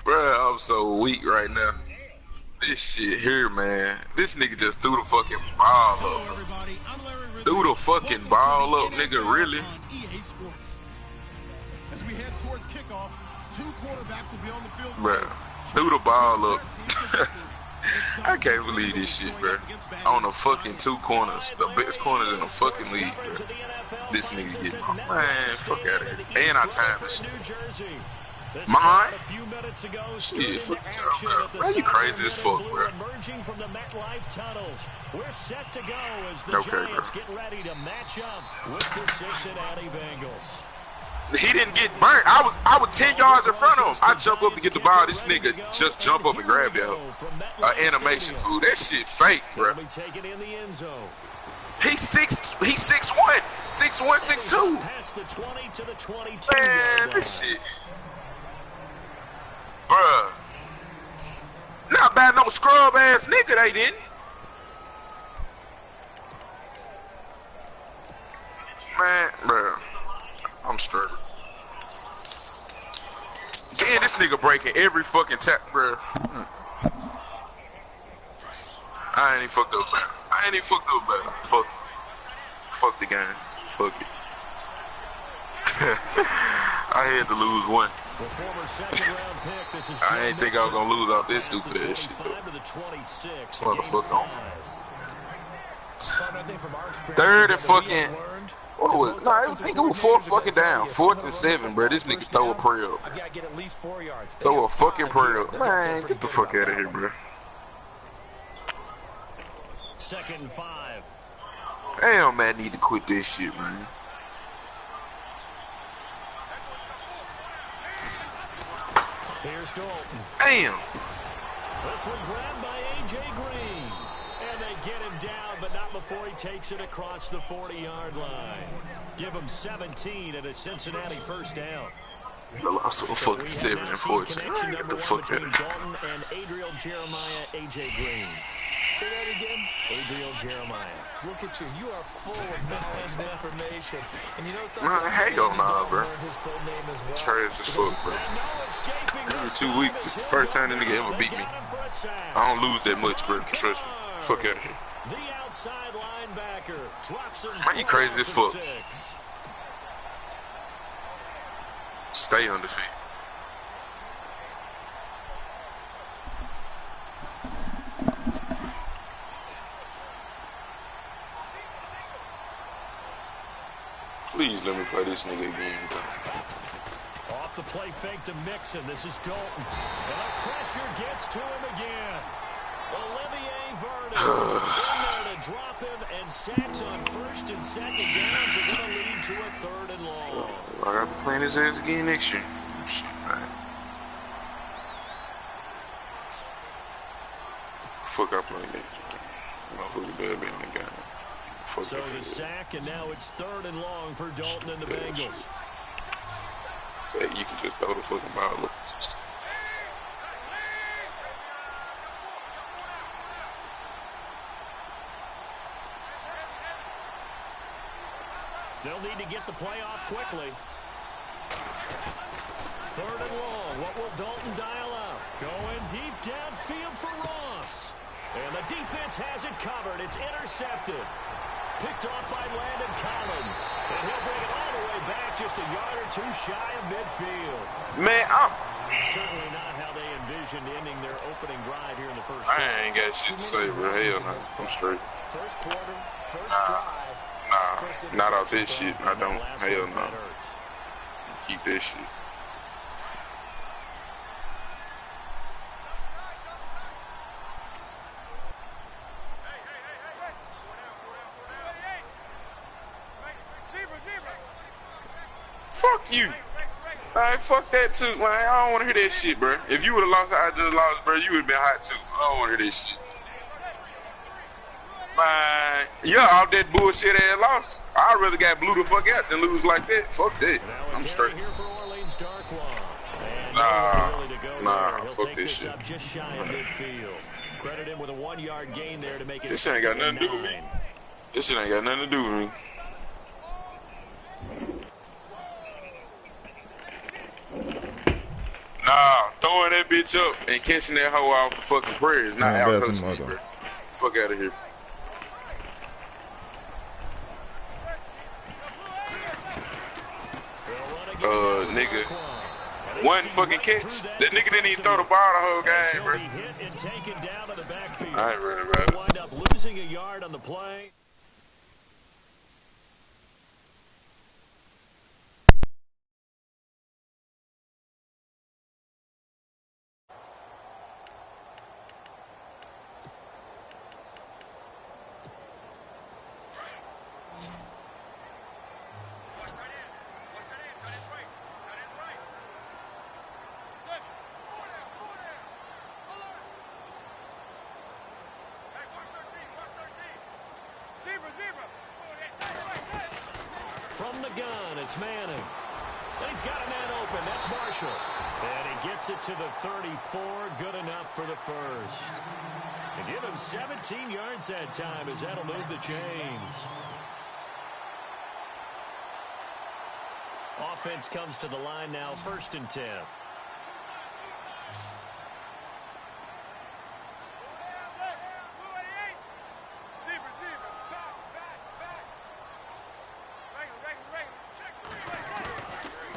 Bruh, I'm so weak right now. This shit here, man. This nigga just threw the fucking ball up. Threw the fucking ball up, nigga, really? As we head towards kickoff, 2 quarterbacks will be on the field. Bruh, threw the ball up. I can't believe this shit, bruh. On the fucking 2 corners. The best corners in the fucking league, bruh. This nigga get man, fuck out of here. And I timed this shit. Mine? Shit, fuck you talking about. Man, you crazy as fuck, bro. We're set to go as the Giants get ready to match up with the Cincinnati Bengals. He didn't get burnt. I was 10 yards in front of him. I jump up to get the ball. This nigga just jump up and grab that animation fool. That shit fake, bro. He's 6'1", 6'1", 6'2". Man, this shit. Bruh. Not bad, no scrub ass nigga, they didn't. Man, bruh. I'm straight. Damn, this nigga breaking every fucking tap, bruh. I ain't even fucked up, bruh. I ain't even fucked up, bruh. Fuck the game. Fuck it. I had to lose one. I ain't think I was gonna lose out this stupid ass shit though. Motherfucker on. Third and fucking. What was? Nah, I think it was 4th fucking down. 4th and 7, bro. This nigga throw a prayer up. Throw a fucking prayer up. Man, get the fuck out of here, bro. 2nd and 5. Damn, man, need to quit this shit, man. Here's Dalton. Damn. This one grabbed by A.J. Green. And they get him down, but not before he takes it across the 40-yard line. Give him 17 and a Cincinnati first down. I lost to a fucking 7 and 14. Get the fuck out of here. Dalton and Adriel Jeremiah, A.J. Green. Say that again. Adriel Jeremiah. Look at you. You are full of knowledge and information. And you know something? Nah, hell nah, bro. His full name as well. Trash as fuck, bro. Every 2 weeks, it's the first time the nigga ever beat me. I don't lose that much, bro. Trust me. Fuck out of here. The outside linebacker drops him. Man, you crazy as fuck. Stay undefeated. Please let me play this nigga again, bro. Off the play fake to Mixon. This is Dalton. And the pressure gets to him again. Olivier Vernon in there to drop him, and sacks on 1st and 2nd downs are going to lead to a 3rd and long. I gotta be playing his ass again next year. Shit, man. Fuck, I play next year. Motherfucker better be in the game. Fuck so the sack, and now it's 3rd and long for Dalton and the Bengals. So you can just throw the fucking ball up. They'll need to get the play off quickly. 3rd and long. What will Dalton dial up? Going deep downfield for Ross. And the defense has it covered. It's intercepted. Picked off by Landon Collins. And he'll bring it all the way back just a yard or 2 shy of midfield. Man, certainly not how they envisioned ending their opening drive here in the first I quarter. ain't got shit to say, bro. Hell no. I'm straight. First quarter, first drive. Nah, not off this shit. I don't. Hell no. Keep this shit. Fuck you. Alright, fuck that too, man. I don't want to hear that shit, bro. If you would have lost, I just lost, bro. You would have been hot too. I don't want to hear that shit. Man, yeah, all that bullshit ass loss. I'd rather get blew the fuck out than lose like that. Fuck that. I'm straight. Nah, fuck this shit. Credit him with a 1-yard gain there to make it. This ain't got nothing to do with me. This shit ain't got nothing to do with me. throwing that bitch up and catching that hoe off the fucking prayers, not out coaching me, bro. Fuck out of here. Nigga. One fucking catch. That nigga didn't even throw the ball the whole game, bro. I ain't running, bro. Wind up losing a yard on the play. From the gun, it's Manning. And he's got a man open. That's Marshall. And he gets it to the 34. Good enough for the first. And give him 17 yards that time as that'll move the chains. Offense comes to the line now, 1st and 10.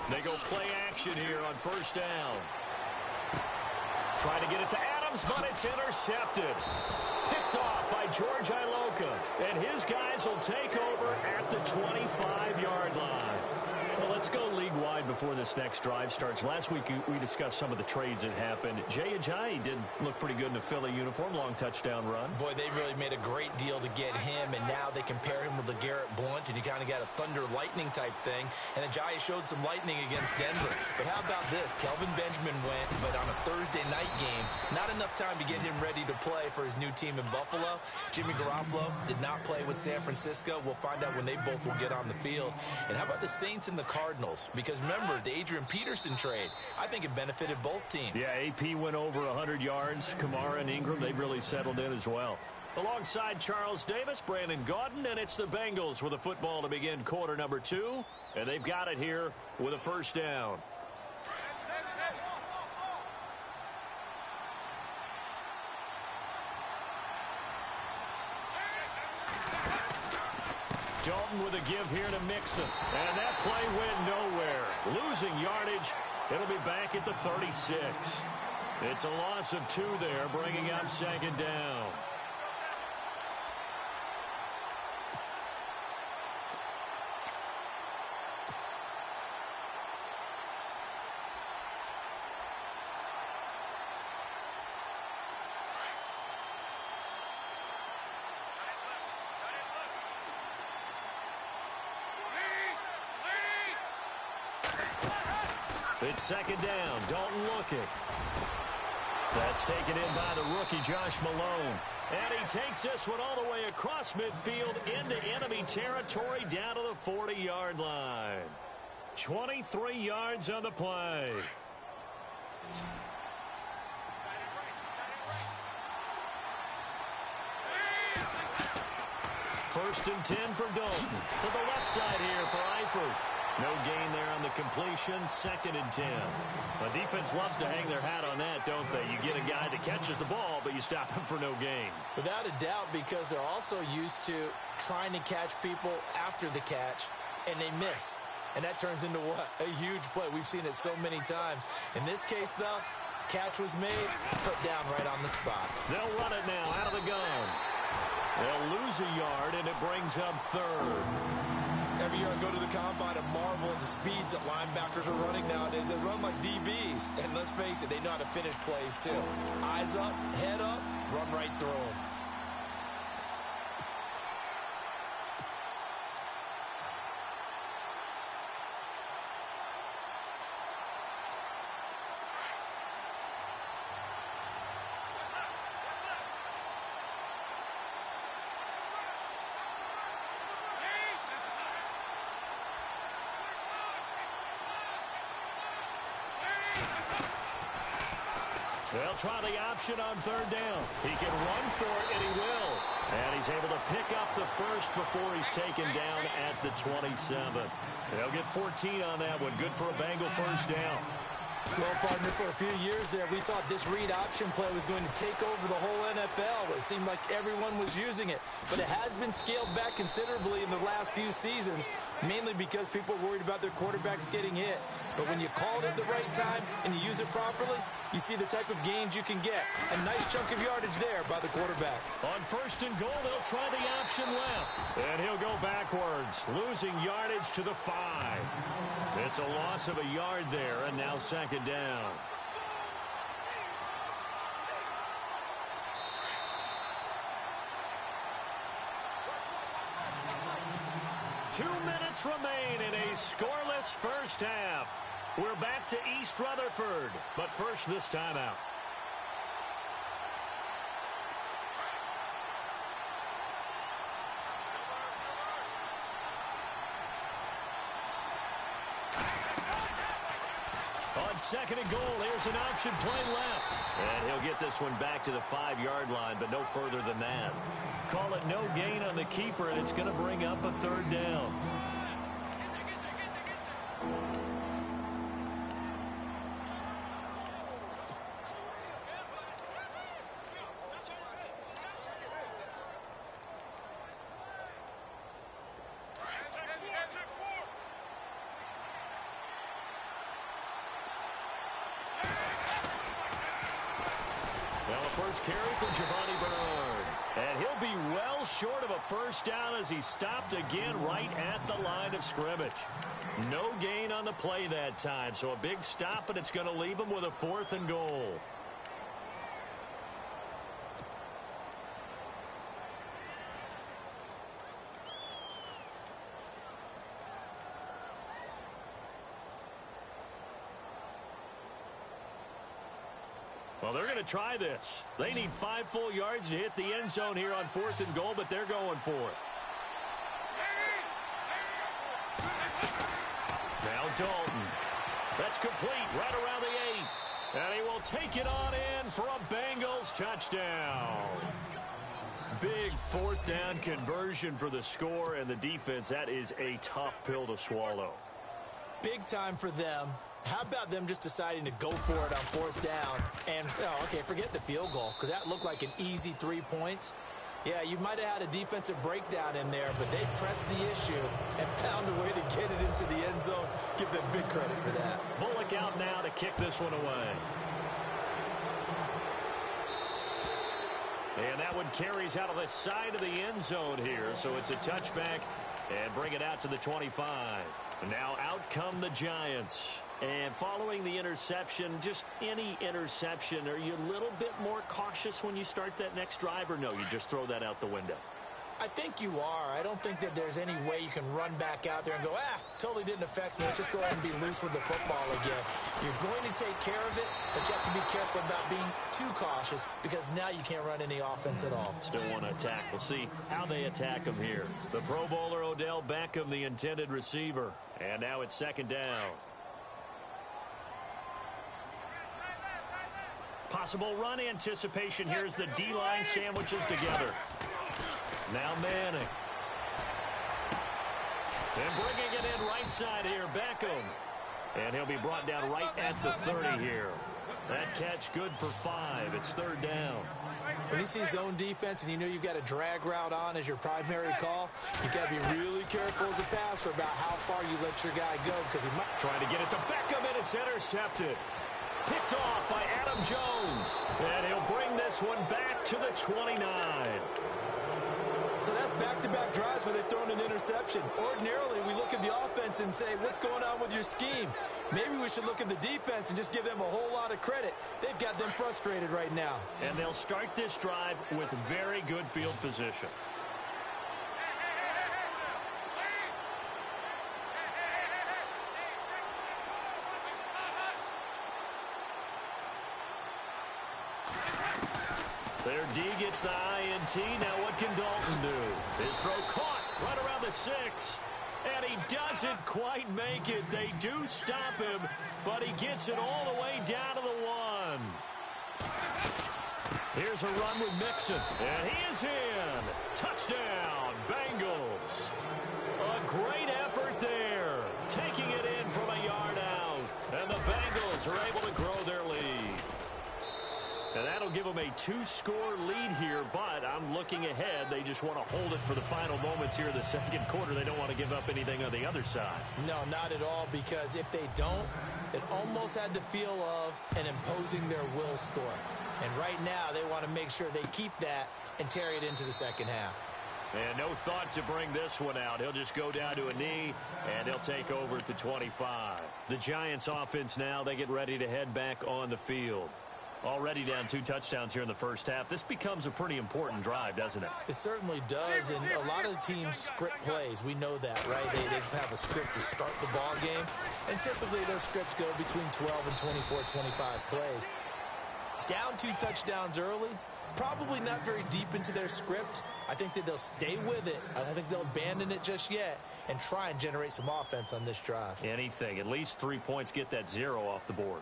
They go play action here on 1st down. Trying to get it to Adams, but it's intercepted. Picked off by George Iloka. And his guys will take over at the 25-yard line. Well, let's go league-wide before this next drive starts. Last week, we discussed some of the trades that happened. Jay Ajayi did look pretty good in a Philly uniform, long touchdown run. Boy, they really made a great deal to get him, and now they compare him with LeGarrette Blount, and you kind of got a thunder-lightning type thing. And Ajayi showed some lightning against Denver. But how about this? Kelvin Benjamin went, but on a Thursday night game, not enough time to get him ready to play for his new team in Buffalo. Jimmy Garoppolo did not play with San Francisco. We'll find out when they both will get on the field. And how about the Saints and the Cardinals? Because remember, the Adrian Peterson trade, I think it benefited both teams. Yeah, AP went over 100 yards. Kamara and Ingram, they've really settled in as well. Alongside Charles Davis, Brandon Gaudin, and it's the Bengals with a football to begin quarter number 2. And they've got it here with a 1st down. Dalton with a give here to Mixon. And that play went nowhere. Losing yardage. It'll be back at the 36. It's a loss of 2 there, bringing up 2nd down. It's 2nd down. Dalton looking. That's taken in by the rookie, Josh Malone. And he takes this one all the way across midfield into enemy territory down to the 40-yard line. 23 yards on the play. First and 10 for Dalton. To the left side here for Eifert. No gain there on the completion. 2nd and 10. The defense loves to hang their hat on that, don't they? You get a guy that catches the ball, but you stop him for no gain. Without a doubt, because they're also used to trying to catch people after the catch, and they miss. And that turns into what? A huge play. We've seen it so many times. In this case, though, catch was made, put down right on the spot. They'll run it now out of the gun. They'll lose a yard, and it brings up 3rd. Every year I go to the combine and marvel at the speeds that linebackers are running nowadays. They run like DBs. And let's face it, they know how to finish plays too. Eyes up, head up, run right through them. They'll try the option on 3rd down. He can run for it, and he will. And he's able to pick up the first before he's taken down at the 27. They'll get 14 on that one. Good for a Bengal 1st down. Well, partner, for a few years there, we thought this read option play was going to take over the whole NFL. It seemed like everyone was using it. But it has been scaled back considerably in the last few seasons, mainly because people are worried about their quarterbacks getting hit. But when you call it at the right time and you use it properly, you see the type of gains you can get. A nice chunk of yardage there by the quarterback. On 1st and goal, they'll try the option left. And he'll go backwards, losing yardage to the 5. It's a loss of a yard there, and now 2nd down. Two minutes remain in a scoreless first half. We're back to East Rutherford, but first this timeout. On 2nd and goal, here's an option play left. And he'll get this one back to the 5-yard line, but no further than that. Call it no gain on the keeper, and it's going to bring up a 3rd down. Carry for Giovanni Bernard. And he'll be well short of a 1st down as he stopped again right at the line of scrimmage. No gain on the play that time, so a big stop, and it's going to leave him with a 4th and goal. Well, they're going to try this. They need 5 full yards to hit the end zone here on 4th and goal, but they're going for it. Now Dalton. That's complete right around the 8. And he will take it on in for a Bengals touchdown. Big 4th down conversion for the score, and the defense, that is a tough pill to swallow. Big time for them. How about them just deciding to go for it on 4th down? And, okay, forget the field goal, because that looked like an easy 3 points. Yeah, you might have had a defensive breakdown in there, but they pressed the issue and found a way to get it into the end zone. Give them big credit for that. Bullock out now to kick this one away. And that one carries out of the side of the end zone here, so it's a touchback and bring it out to the 25. Now out come the Giants. And following the interception, just any interception, are you a little bit more cautious when you start that next drive, or no, you just throw that out the window? I think you are. I don't think that there's any way you can run back out there and go, totally didn't affect me. Let's just go ahead and be loose with the football again. You're going to take care of it, but you have to be careful about being too cautious because now you can't run any offense at all. Still want to attack. We'll see how they attack him here. The Pro Bowler Odell Beckham, the intended receiver. And now it's 2nd down. Possible run anticipation here as the D-line sandwiches together. Now Manning. And bringing it in right side here, Beckham. And he'll be brought down right at the 30 here. That catch good for 5. It's 3rd down. When you see zone defense and you know you've got a drag route on as your primary call, you've got to be really careful as a passer about how far you let your guy go because he might... Trying to get it to Beckham, and it's intercepted. Picked off by Adam Jones. And he'll bring this one back to the 29. So that's back-to-back drives where they've thrown an interception. Ordinarily, we look at the offense and say, what's going on with your scheme? Maybe we should look at the defense and just give them a whole lot of credit. They've got them frustrated right now. And they'll start this drive with very good field position. Their D gets the INT. Now what can Dalton do? His throw caught right around the 6. And he doesn't quite make it. They do stop him, but he gets it all the way down to the 1. Here's a run with Mixon. And he is in. Touchdown, Bengals. A great effort there. Taking it in from a yard out. And the Bengals are able them a 2-score lead here, but I'm looking ahead. They just want to hold it for the final moments here in the second quarter. They don't want to give up anything on the other side. No, not at all, because if they don't, it almost had the feel of an imposing their will score. And right now, they want to make sure they keep that and carry it into the second half. And no thought to bring this one out. He'll just go down to a knee, and he'll take over at the 25. The Giants offense now, they get ready to head back on the field. Already down 2 touchdowns here in the first half. This becomes a pretty important drive, doesn't it? It certainly does, and a lot of the teams script plays. We know that, right? They have a script to start the ball game, and typically those scripts go between 12 and 24, 25 plays. Down 2 touchdowns early, probably not very deep into their script. I think that they'll stay with it. I don't think they'll abandon it just yet and try and generate some offense on this drive. Anything. At least 3 points, get that 0 off the board.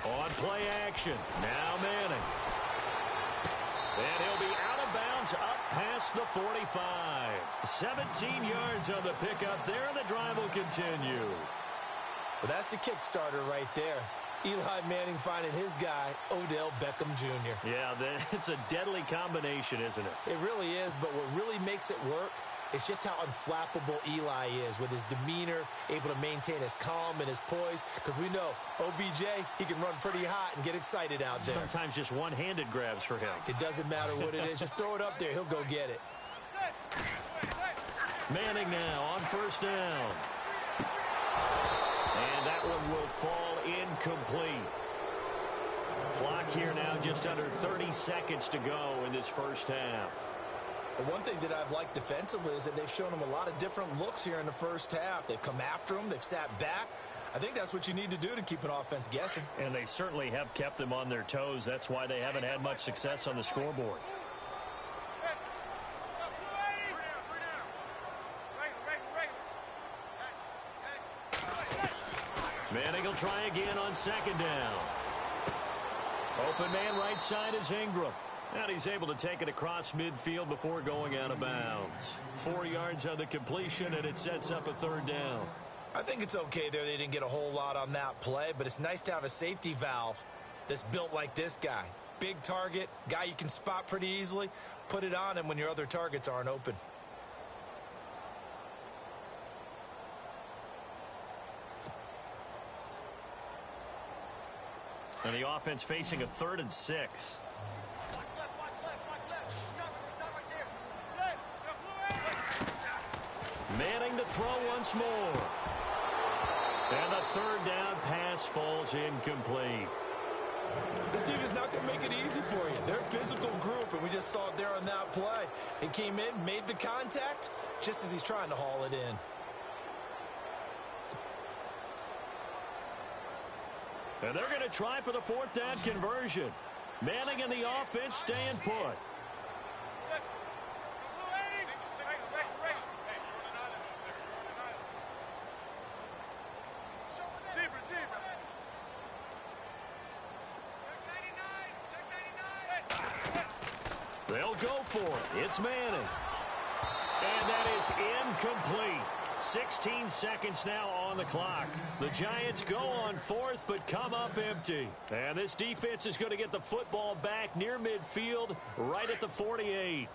On play action. Now Manning. And he'll be out of bounds up past the 45. 17 yards on the pickup there, and the drive will continue. Well, that's the kick starter right there. Eli Manning finding his guy, Odell Beckham Jr. Yeah, it's a deadly combination, isn't it? It really is, but what really makes it work is just how unflappable Eli is with his demeanor, able to maintain his calm and his poise, because we know OBJ, he can run pretty hot and get excited out there. Sometimes just one-handed grabs for him. It doesn't matter what it is. Just throw it up there. He'll go get it. Manning now on first down. And that one will fall incomplete. Clock here now just under 30 seconds to go in this first half. The one thing that I've liked defensively is that they've shown them a lot of different looks here in the first half. They've come after them. They've sat back. I think that's what you need to do to keep an offense guessing. And they certainly have kept them on their toes. That's why they haven't had much success on the scoreboard. Manning will try again on second down. Open man right side is Ingram. And he's able to take it across midfield before going out of bounds. 4 yards on the completion, and it sets up a third down. I think it's okay there. They didn't get a whole lot on that play, but it's nice to have a safety valve that's built like this guy. Big target, guy you can spot pretty easily. Put it on him when your other targets aren't open. And the offense facing a 3rd and 6. Manning to throw once more. And the third down pass falls incomplete. This team is not going to make it easy for you. They're a physical group, and we just saw it there on that play. It came in, made the contact, just as he's trying to haul it in. And they're going to try for the 4th down conversion. Manning and the offense staying put. They'll go for it. It's Manning. And that is incomplete. 16 seconds now on the clock. The Giants go on 4th, but come up empty. And this defense is going to get the football back near midfield, right at the 48.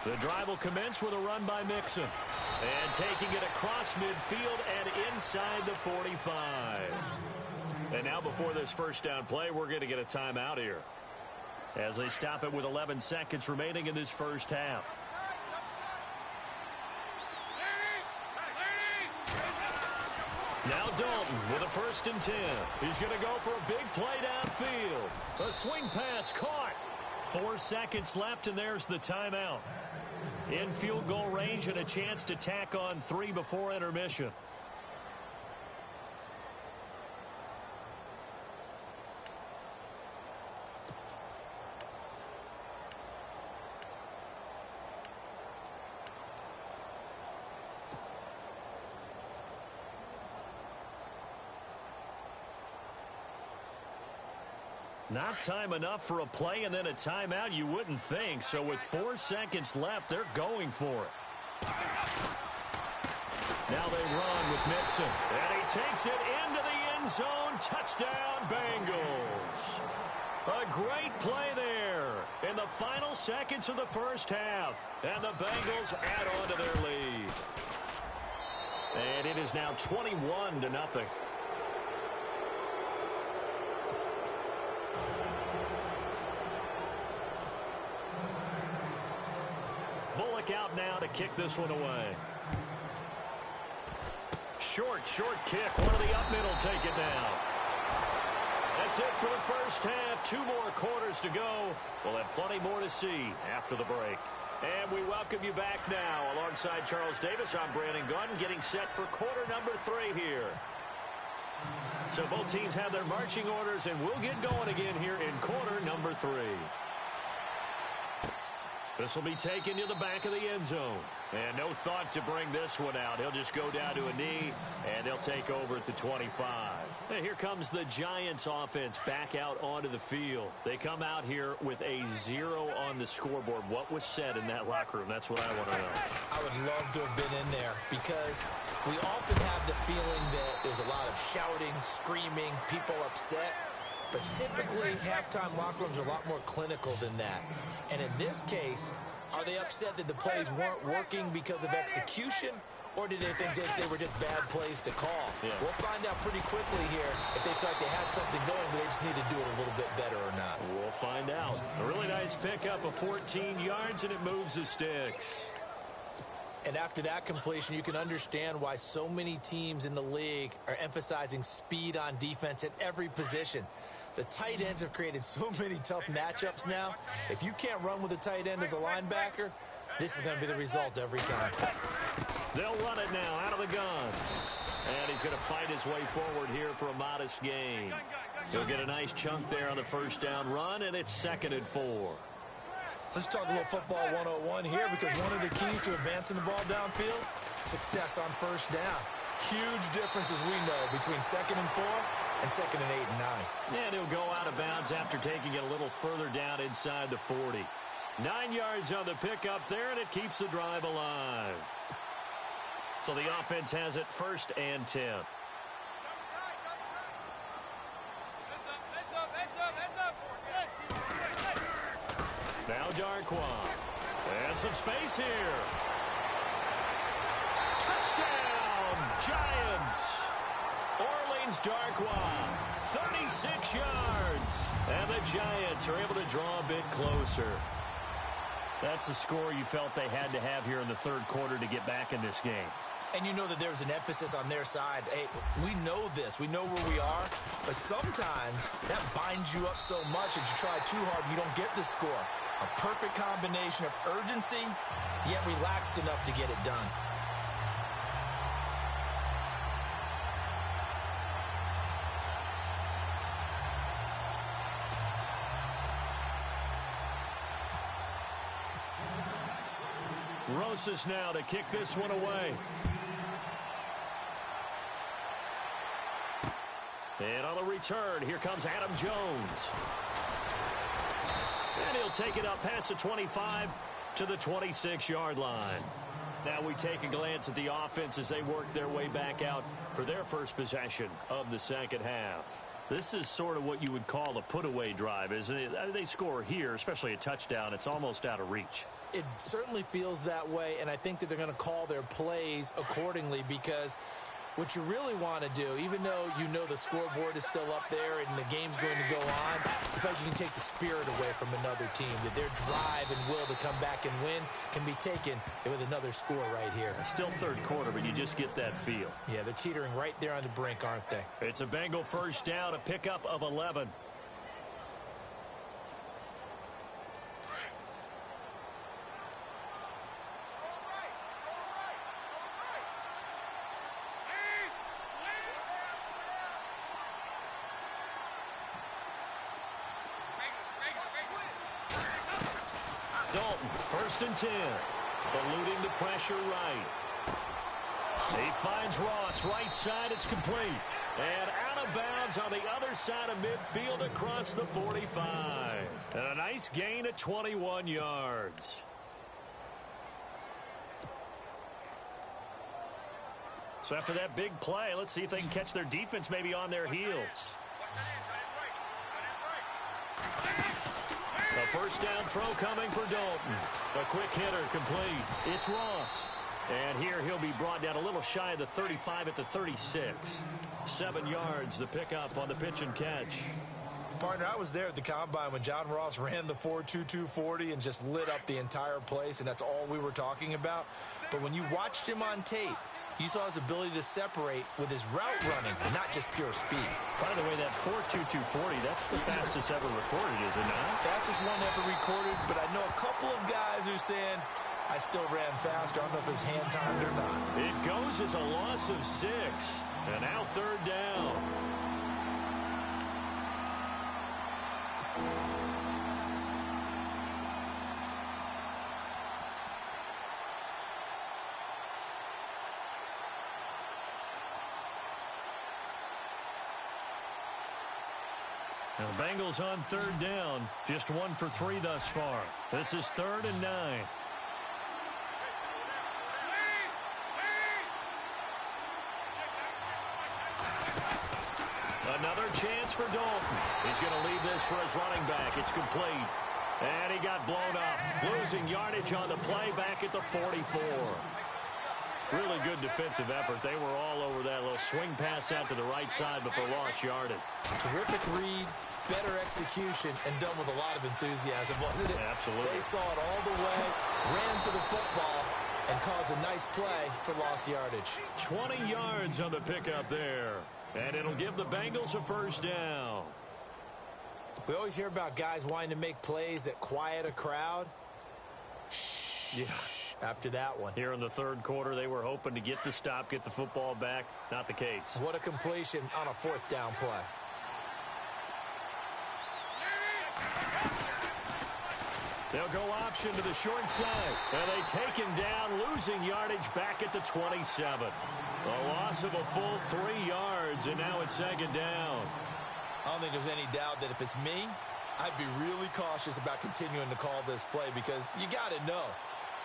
The drive will commence with a run by Mixon. And taking it across midfield and inside the 45. And now before this first down play, we're going to get a timeout here, as they stop it with 11 seconds remaining in this first half. Now Dalton with a 1st and 10. He's going to go for a big play downfield. A swing pass caught. 4 seconds left, and there's the timeout. In field goal range and a chance to tack on 3 before intermission. Not time enough for a play and then a timeout, you wouldn't think. So with 4 seconds left, they're going for it. Now they run with Mixon. And he takes it into the end zone. Touchdown, Bengals. A great play there in the final seconds of the first half. And the Bengals add on to their lead. And it is now 21-0. Bullock out now to kick this one away. Short kick. One of the up middle take it down. That's it for the first half. 2 more quarters to go. We'll have plenty more to see after the break. And we welcome you back now. Alongside Charles Davis, I'm Brandon Gunn, getting set for quarter number 3 here. So both teams have their marching orders, and we'll get going again here in quarter number 3. This will be taken to the back of the end zone. And no thought to bring this one out. He'll just go down to a knee, and they'll take over at the 25. And here comes the Giants offense back out onto the field. They come out here with a 0 on the scoreboard. What was said in that locker room? That's what I want to know. I would love to have been in there because we often have the feeling that there's a lot of shouting, screaming, people upset. But typically, halftime locker rooms are a lot more clinical than that. And in this case, are they upset that the plays weren't working because of execution? Or did they think they were just bad plays to call? Yeah. We'll find out pretty quickly here if they felt like they had something going, but they just need to do it a little bit better or not. We'll find out. A really nice pickup of 14 yards, and it moves the sticks. And after that completion, you can understand why so many teams in the league are emphasizing speed on defense at every position. The tight ends have created so many tough matchups now. If you can't run with a tight end as a linebacker, this is going to be the result every time. They'll run it now out of the gun. And he's going to fight his way forward here for a modest gain. He'll get a nice chunk there on the first down run, and it's 2nd and 4. Let's talk a little football 101 here, because one of the keys to advancing the ball downfield, success on first down. Huge differences we know between 2nd and 4 and 2nd and 8 and 9. And he'll go out of bounds after taking it a little further down inside the 40. 9 yards on the pickup there, and it keeps the drive alive. So the offense has it 1st and 10. Now Darquan. And some space here. Touchdown, Giants. Orleans Darquan, 36 yards. And the Giants are able to draw a bit closer. That's a score you felt they had to have here in the 3rd quarter to get back in this game. And you know that there's an emphasis on their side. Hey, we know this. We know where we are. But sometimes that binds you up so much that you try too hard and you don't get the score. A perfect combination of urgency, yet relaxed enough to get it done. Rosas now to kick this one away. And on the return, here comes Adam Jones. And he'll take it up past the 25 to the 26-yard line. Now we take a glance at the offense as they work their way back out for their first possession of the 2nd half. This is sort of what you would call a put-away drive, isn't it? They score here, especially a touchdown. It's almost out of reach. It certainly feels that way, and I think that they're going to call their plays accordingly, because what you really want to do, even though you know the scoreboard is still up there and the game's going to go on, I feel like you can take the spirit away from another team, that their drive and will to come back and win can be taken with another score right here. Still 3rd quarter, but you just get that feel. Yeah, they're teetering right there on the brink, aren't they? It's a Bengal first down, a pickup of 11. Dalton, 1st and 10. Eluding the pressure right. He finds Ross, right side, it's complete. And out of bounds on the other side of midfield across the 45. And a nice gain of 21 yards. So after that big play, let's see if they can catch their defense maybe on their heels. A first down throw coming for Dalton. A quick hitter complete. It's Ross. And here he'll be brought down a little shy of the 35 at the 36. 7 yards the pickup on the pitch and catch. Partner, I was there at the Combine when John Ross ran the 4.22 40 and just lit up the entire place, and that's all we were talking about. But when you watched him on tape, you saw his ability to separate with his route running, not just pure speed. By the way, that 4.22 40, that's the fastest ever recorded, is it not? Fastest one ever recorded, but I know a couple of guys are saying, I still ran faster. I don't know if it's hand timed or not. It goes as a loss of 6. And now third down. Now the Bengals on third down. Just 1 for 3 thus far. This is 3rd and 9. Another chance for Dalton. He's going to leave this for his running back. It's complete. And he got blown up. Losing yardage on the play back at the 44. Really good defensive effort. They were all over that little swing pass out to the right side before lost yardage. Terrific read, better execution, and done with a lot of enthusiasm, wasn't it? Absolutely. They saw it all the way, ran to the football, and caused a nice play for lost yardage. 20 yards on the pickup there. And it'll give the Bengals a first down. We always hear about guys wanting to make plays that quiet a crowd. Yeah. After that one. Here in the third quarter, they were hoping to get the stop, get the football back. Not the case. What a completion on a 4th down play. They'll go option to the short side. And they take him down, losing yardage back at the 27. A loss of a full 3 yards, and now it's 2nd down. I don't think there's any doubt that if it's me, I'd be really cautious about continuing to call this play because you got to know.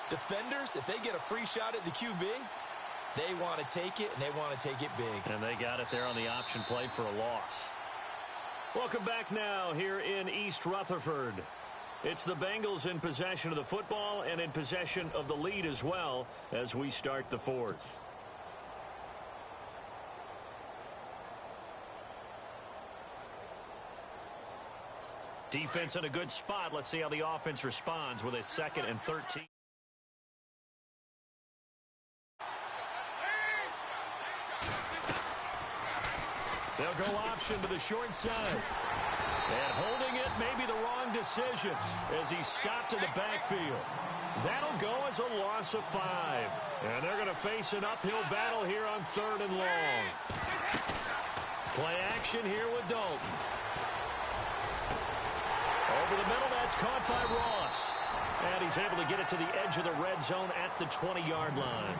Defenders, if they get a free shot at the QB, they want to take it, and they want to take it big. And they got it there on the option play for a loss. Welcome back now here in East Rutherford. It's the Bengals in possession of the football and in possession of the lead as well as we start the 4th. Defense in a good spot. Let's see how the offense responds with a 2nd and 13. They'll go option to the short side. And holding it may be the wrong decision as he stopped in the backfield. That'll go as a loss of 5. And they're going to face an uphill battle here on 3rd and long. Play action here with Dalton. Over the middle, that's caught by Ross. And he's able to get it to the edge of the red zone at the 20-yard line.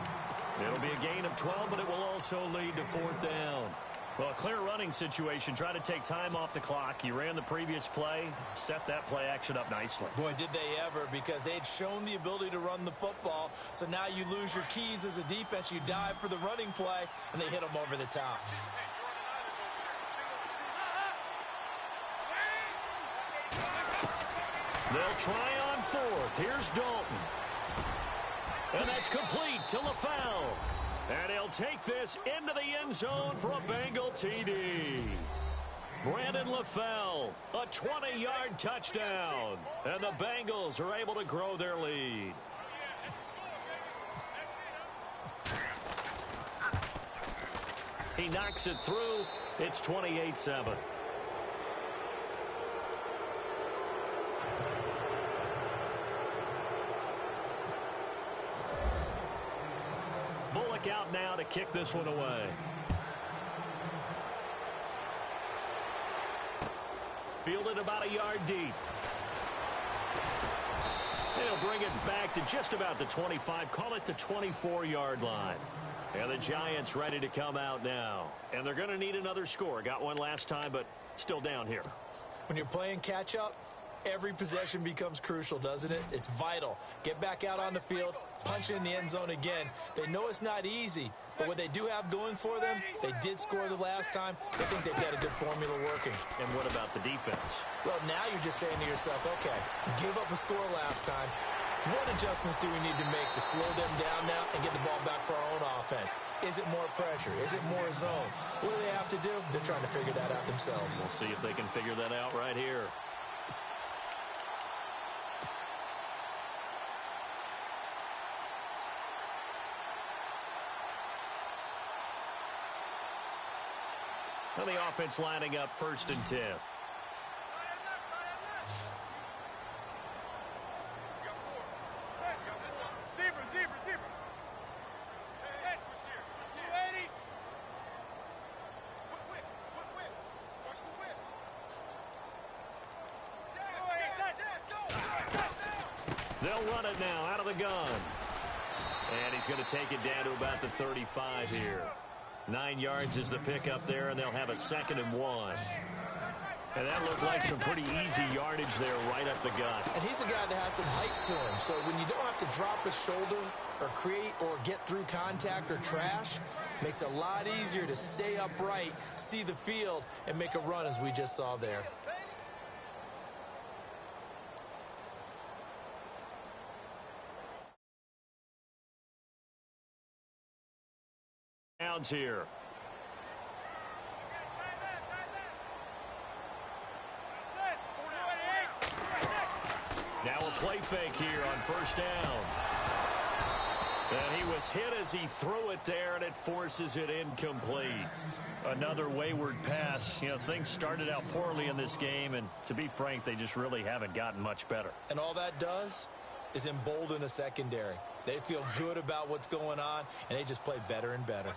It'll be a gain of 12, but it will also lead to 4th down. Well, a clear running situation. Try to take time off the clock. He ran the previous play, set that play action up nicely. Boy, did they ever, because they had shown the ability to run the football. So now you lose your keys as a defense. You dive for the running play, and they hit them over the top. They'll try on 4th. Here's Dalton. And that's complete to LaFell. And he'll take this into the end zone for a Bengal TD. Brandon LaFell, a 20-yard touchdown. And the Bengals are able to grow their lead. He knocks it through. It's 28-7. Bullock out now to kick this one away. Fielded about a yard deep. They'll bring it back to just about the 25. Call it the 24-yard line. And the Giants ready to come out now. And they're going to need another score. Got one last time, but still down here. When you're playing catch-up, every possession becomes crucial, doesn't it? It's vital. Get back out on the field, punch in the end zone again. They know it's not easy, but what they do have going for them, they did score the last time. They think they've got a good formula working. And what about the defense? Well, now you're just saying to yourself, okay, give up a score last time. What adjustments do we need to make to slow them down now and get the ball back for our own offense? Is it more pressure? Is it more zone? What do they have to do? They're trying to figure that out themselves. We'll see if they can figure that out right here. Well, the offense lining up 1st and 10. They'll run it now out of the gun. And he's going to take it down to about the 35 here. 9 yards is the pickup there, and they'll have a 2nd and 1. And that looked like some pretty easy yardage there right up the gut. And he's a guy that has some height to him. So when you don't have to drop a shoulder or create or get through contact or trash, makes it a lot easier to stay upright, see the field, and make a run as we just saw there. Downs here. Now a play fake here on 1st down. And he was hit as he threw it there, and it forces it incomplete. Another wayward pass. You know, things started out poorly in this game, and to be frank, they just really haven't gotten much better. And all that does is embolden a secondary. They feel good about what's going on, and they just play better and better.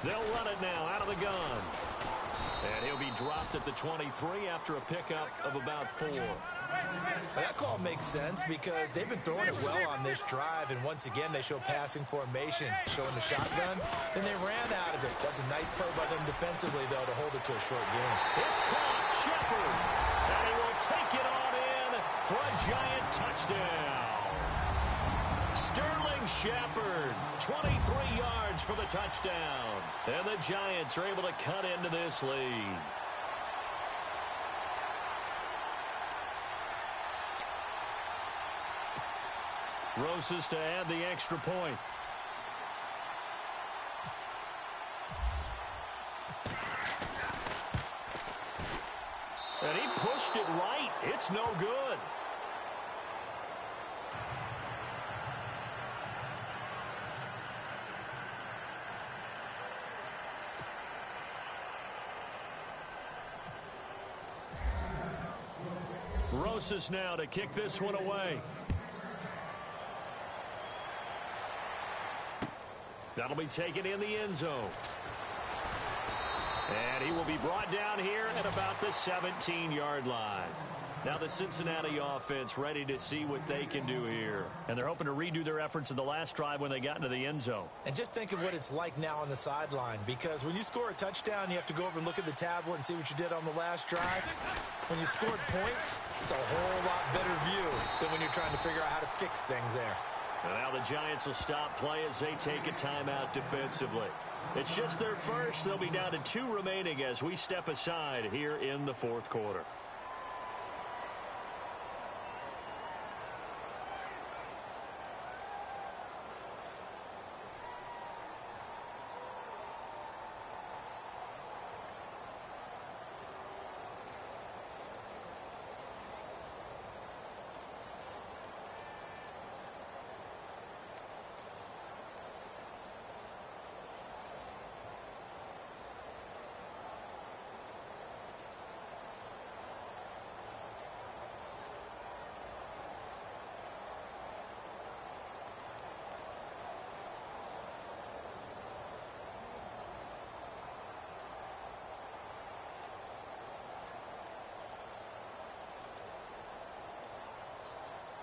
They'll run it now out of the gun. And he'll be dropped at the 23 after a pickup of about 4. That call makes sense because they've been throwing it well on this drive, and once again they show passing formation, showing the shotgun. Then they ran out of it. That's a nice play by them defensively, though, to hold it to a short game. It's caught. Shepard. And he will take it on in for a Giant touchdown. Sterling Shepard, 23 yards for the touchdown. And the Giants are able to cut into this lead. Rosas to add the extra point. And he pushed it right. It's no good. Rosas now to kick this one away. That'll be taken in the end zone. And he will be brought down here at about the 17-yard line. Now the Cincinnati offense ready to see what they can do here. And they're hoping to redo their efforts in the last drive when they got into the end zone. And just think of what it's like now on the sideline, because when you score a touchdown, you have to go over and look at the tablet and see what you did on the last drive. When you scored points, it's a whole lot better view than when you're trying to figure out how to fix things there. And now the Giants will stop play as they take a timeout defensively. It's just their first. They'll be down to 2 remaining as we step aside here in the 4th quarter.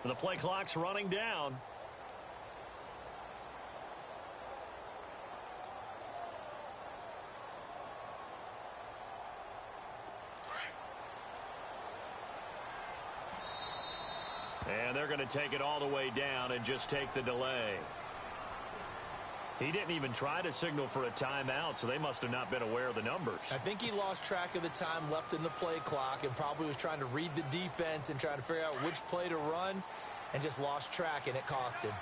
The play clock's running down. And they're going to take it all the way down and just take the delay. He didn't even try to signal for a timeout, so they must have not been aware of the numbers. I think he lost track of the time left in the play clock and probably was trying to read the defense and trying to figure out which play to run and just lost track, and it cost him.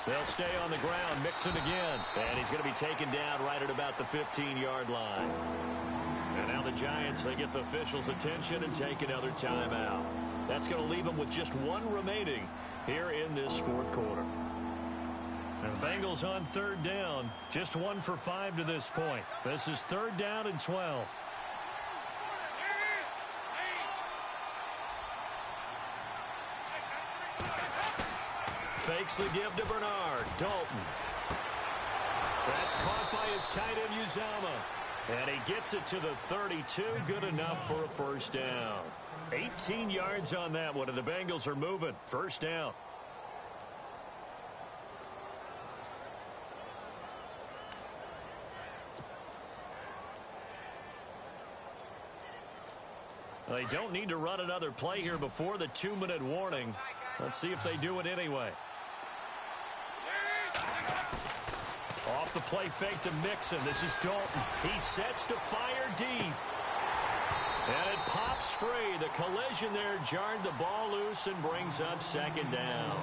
They'll stay on the ground, Mixon again. And he's going to be taken down right at about the 15-yard line. And now the Giants, they get the officials' attention and take another timeout. That's going to leave them with just one remaining here in this fourth quarter. And the Bengals on third down, just 1 for 5 to this point. This is 3rd down and 12. Fakes the give to Bernard. Dalton. That's caught by his tight end, Uzama. And he gets it to the 32. Good enough for a first down. 18 yards on that one, and the Bengals are moving. First down. They don't need to run another play here before the 2-minute warning. Let's see if they do it anyway. Off the play fake to Mixon. This is Dalton. He sets to fire deep. And it pops free. The collision there jarred the ball loose and brings up 2nd down.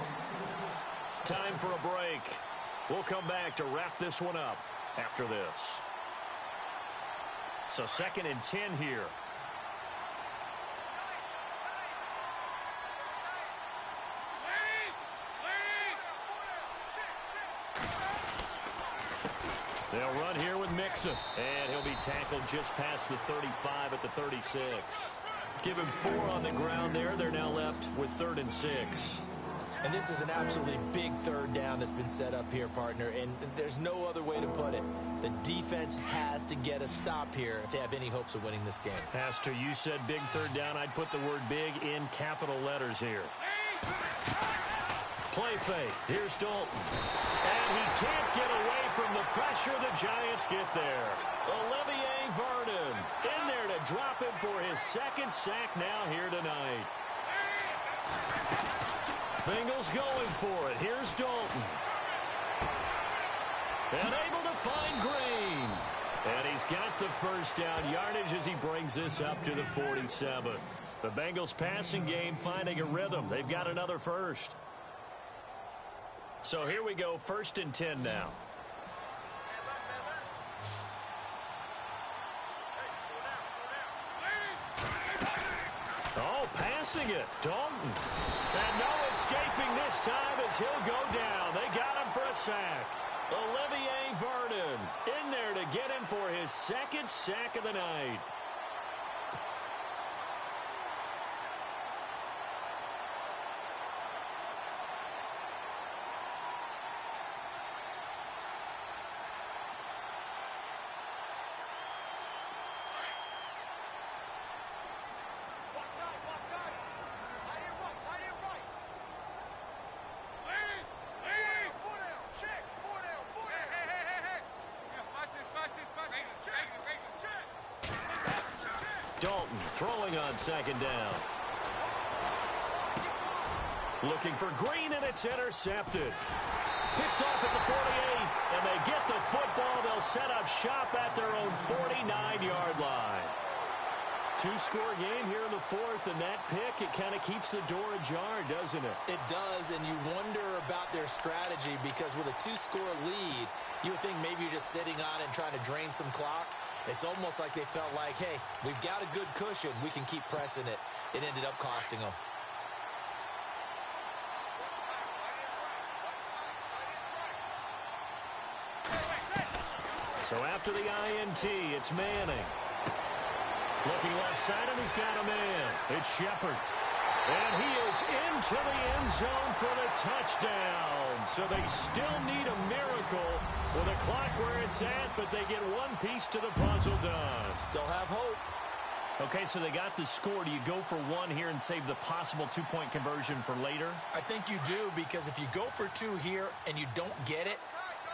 Time for a break. We'll come back to wrap this one up after this. So 2nd and 10 here. They'll run here with Mixon, and he'll be tackled just past the 35 at the 36. Give him 4 on the ground there. They're now left with 3rd and 6. And this is an absolutely big 3rd down that's been set up here, partner, and there's no other way to put it. The defense has to get a stop here if they have any hopes of winning this game. Pastor, you said big 3rd down. I'd put the word big in capital letters here. Play fake. Here's Dalton. And he can't get away from the pressure. The Giants get there. Olivier Vernon in there to drop him for his 2nd sack now here tonight. Bengals going for it. Here's Dalton. And able to find Green. And he's got the first down yardage as he brings this up to the 47. The Bengals passing game finding a rhythm. They've got another first. So here we go, 1st and 10 now. Oh, passing it. Dalton. And no escaping this time as he'll go down. They got him for a sack. Olivier Vernon in there to get him for his 2nd sack of the night. Dalton throwing on 2nd down. Looking for Green, and it's intercepted. Picked off at the 48, and they get the football. They'll set up shop at their own 49-yard line. 2-score game here in the 4th, and that pick, it kind of keeps the door ajar, doesn't it? It does, and you wonder about their strategy because with a 2-score lead, you would think maybe you're just sitting on it and trying to drain some clock. It's almost like they felt like, hey, we've got a good cushion. We can keep pressing it. It ended up costing them. So after the INT, it's Manning. Looking left side, and he's got a man. It's Shepard. And he is into the end zone for the touchdown. So they still need a miracle with the clock where it's at, but they get one piece to the puzzle done. Still have hope. Okay, so they got the score. Do you go for one here and save the possible two-point conversion for later? I think you do, because if you go for two here and you don't get it,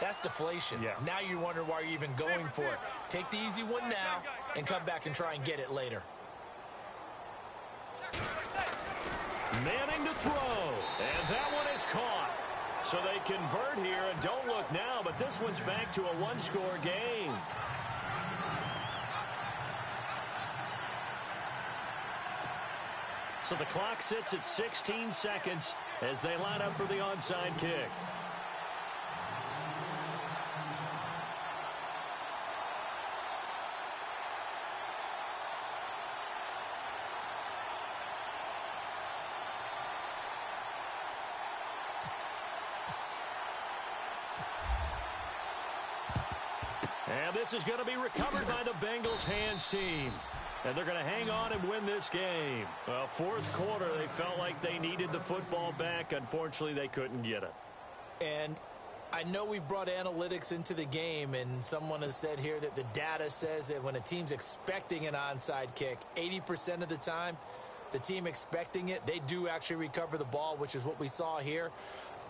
that's deflation. Yeah. Now you wonder why you're even going for it. Take the easy one now and come back and try and get it later. Manning to throw, and that one is caught. So they convert here, and don't look now, but this one's back to a one-score game. So the clock sits at 16 seconds as they line up for the onside kick. And this is going to be recovered by the Bengals hands team. And they're going to hang on and win this game. Well, fourth quarter, they felt like they needed the football back. Unfortunately, they couldn't get it. And I know we brought analytics into the game, and someone has said here that the data says that when a team's expecting an onside kick, 80% of the time, the team expecting it, they do actually recover the ball, which is what we saw here.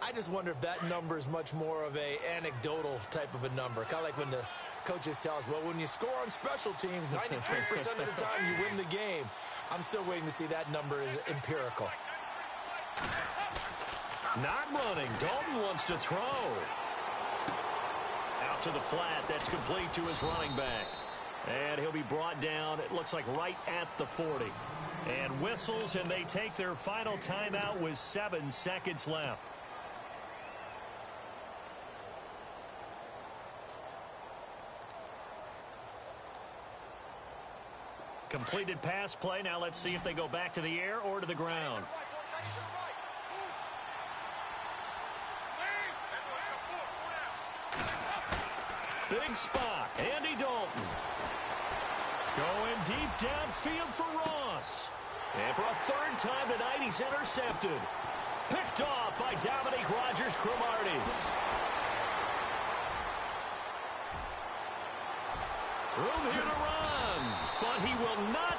I just wonder if that number is much more of a anecdotal type of a number. Kind of like when the coaches tell us, well, when you score on special teams, 93% of the time you win the game. I'm still waiting to see that number is empirical. Not running. Dalton wants to throw. Out to the flat. That's complete to his running back. And he'll be brought down, it looks like right at the 40. And whistles, and they take their final timeout with 7 seconds left. Completed pass play. Now let's see if they go back to the air or to the ground. Big spot. Andy Dalton. Going deep downfield for Ross. And for a third time tonight, he's intercepted. Picked off by Dominique Rodgers-Cromartie. Room here to run. But he will not